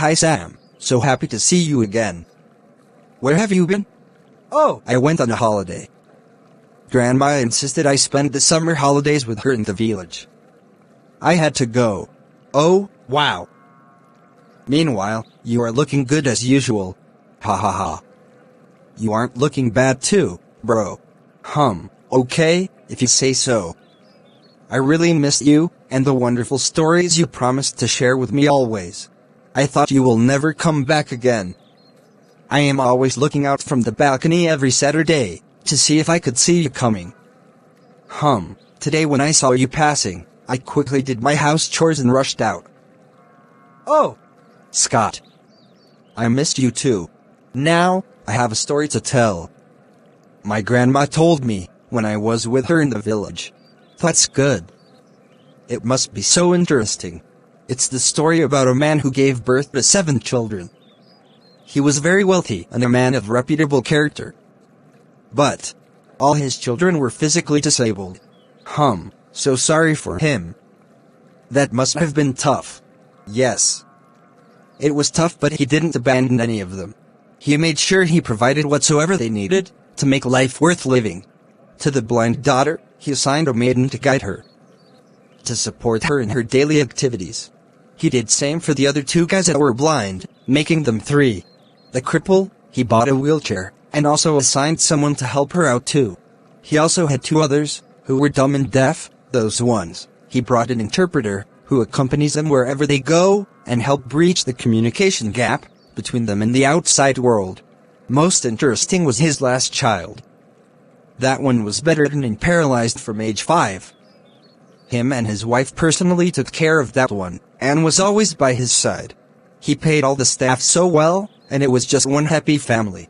Hi Sam, so happy to see you again. Where have you been? Oh, I went on a holiday. Grandma insisted I spend the summer holidays with her in the village. I had to go. Oh, wow. Meanwhile, you are looking good as usual. Ha ha ha. You aren't looking bad too, bro. Okay, if you say so. I really missed you, and the wonderful stories you promised to share with me always. I thought you will never come back again. I am always looking out from the balcony every Saturday, to see if I could see you coming. Today when I saw you passing, I quickly did my house chores and rushed out. Oh, Scott. I missed you too. Now, I have a story to tell. My grandma told me, when I was with her in the village. That's good. It must be so interesting. It's the story about a man who gave birth to 7 children. He was very wealthy and a man of reputable character. But all his children were physically disabled. So sorry for him. That must have been tough. Yes. It was tough, but he didn't abandon any of them. He made sure he provided whatsoever they needed to make life worth living. To the blind daughter, he assigned a maiden to guide her, to support her in her daily activities. He did same for the other 2 guys that were blind, making them 3. The cripple, he bought a wheelchair, and also assigned someone to help her out too. He also had 2 others, who were dumb and deaf. Those ones, he brought an interpreter, who accompanies them wherever they go, and help breach the communication gap between them and the outside world. Most interesting was his last child. That one was bedridden and paralyzed from age 5. Him and his wife personally took care of that one, and was always by his side. He paid all the staff so well, and it was just one happy family.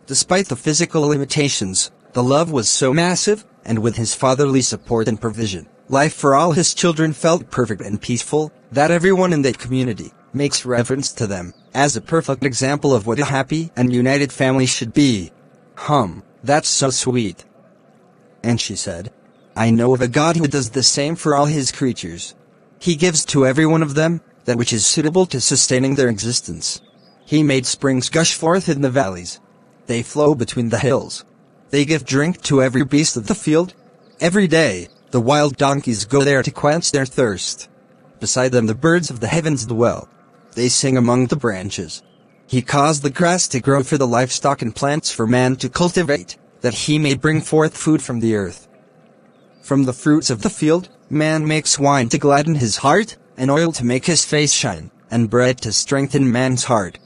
Despite the physical limitations, the love was so massive, and with his fatherly support and provision, life for all his children felt perfect and peaceful, that everyone in that community makes reference to them as a perfect example of what a happy and united family should be. That's so sweet. And she said, I know of a God who does the same for all his creatures. He gives to every one of them that which is suitable to sustaining their existence. He made springs gush forth in the valleys. They flow between the hills. They give drink to every beast of the field. Every day, the wild donkeys go there to quench their thirst. Beside them the birds of the heavens dwell. They sing among the branches. He caused the grass to grow for the livestock and plants for man to cultivate, that he may bring forth food from the earth. From the fruits of the field, man makes wine to gladden his heart, and oil to make his face shine, and bread to strengthen man's heart.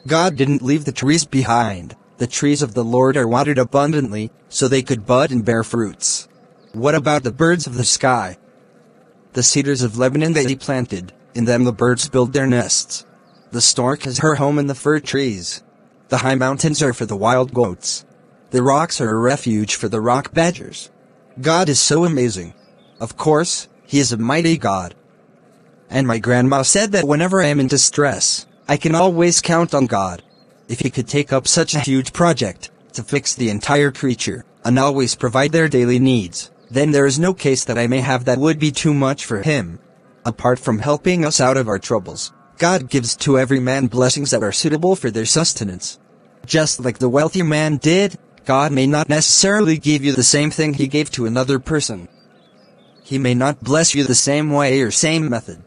God didn't leave the trees behind. The trees of the Lord are watered abundantly, so they could bud and bear fruits. What about the birds of the sky? The cedars of Lebanon that he planted, in them the birds build their nests. The stork has her home in the fir trees. The high mountains are for the wild goats. The rocks are a refuge for the rock badgers. God is so amazing. Of course, he is a mighty God. And my grandma said that whenever I am in distress, I can always count on God. If he could take up such a huge project, to fix the entire creature, and always provide their daily needs, then there is no case that I may have that would be too much for him. Apart from helping us out of our troubles, God gives to every man blessings that are suitable for their sustenance. Just like the wealthy man did, God may not necessarily give you the same thing he gave to another person. He may not bless you the same way or same method.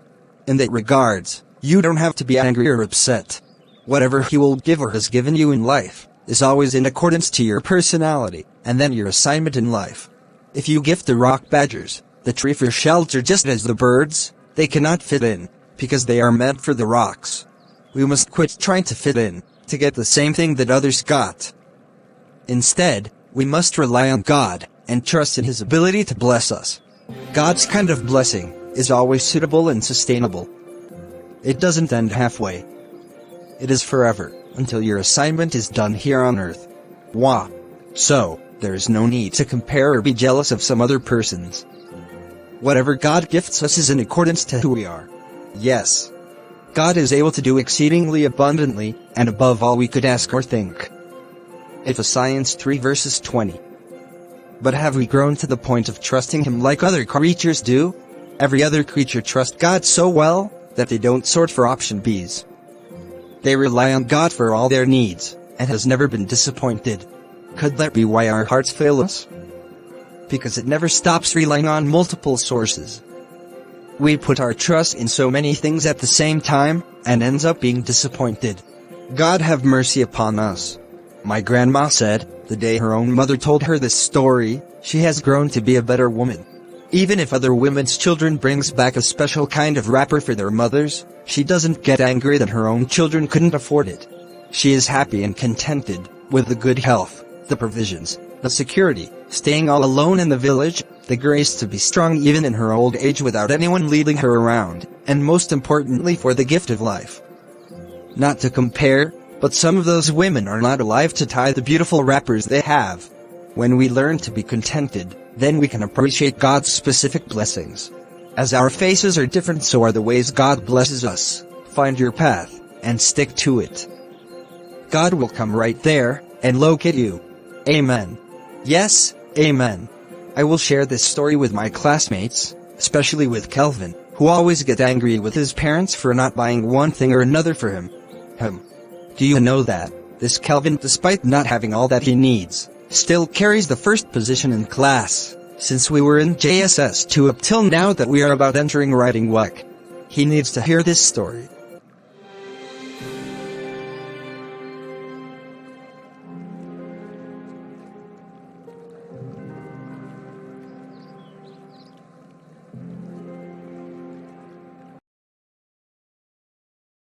In that regards, you don't have to be angry or upset. Whatever he will give or has given you in life, is always in accordance to your personality, and then your assignment in life. If you gift the rock badgers the tree for shelter just as the birds, they cannot fit in, because they are meant for the rocks. We must quit trying to fit in, to get the same thing that others got. Instead, we must rely on God, and trust in his ability to bless us. God's kind of blessing is always suitable and sustainable. It doesn't end halfway. It is forever, until your assignment is done here on earth. So, there is no need to compare or be jealous of some other persons. Whatever God gifts us is in accordance to who we are. Yes. God is able to do exceedingly abundantly, and above all we could ask or think. Ephesians 3 verses 20. But have we grown to the point of trusting him like other creatures do? Every other creature trusts God so well, that they don't sort for option Bs. They rely on God for all their needs, and has never been disappointed. Could that be why our hearts fail us? Because it never stops relying on multiple sources. We put our trust in so many things at the same time, and ends up being disappointed. God have mercy upon us. My grandma said, the day her own mother told her this story, she has grown to be a better woman. Even if other women's children brings back a special kind of wrapper for their mothers, she doesn't get angry that her own children couldn't afford it. She is happy and contented, with the good health, the provisions, the security, staying all alone in the village, the grace to be strong even in her old age without anyone leading her around, and most importantly for the gift of life. Not to compare, but some of those women are not alive to tie the beautiful wrappers they have. When we learn to be contented, then we can appreciate God's specific blessings. As our faces are different, so are the ways God blesses us. Find your path, and stick to it. God will come right there, and locate you. Amen. Yes, amen. I will share this story with my classmates, especially with Kelvin, who always gets angry with his parents for not buying one thing or another for him. Do you know that this Kelvin, despite not having all that he needs, still carries the first position in class, since we were in JSS2 up till now that we are about entering writing WAC. He needs to hear this story.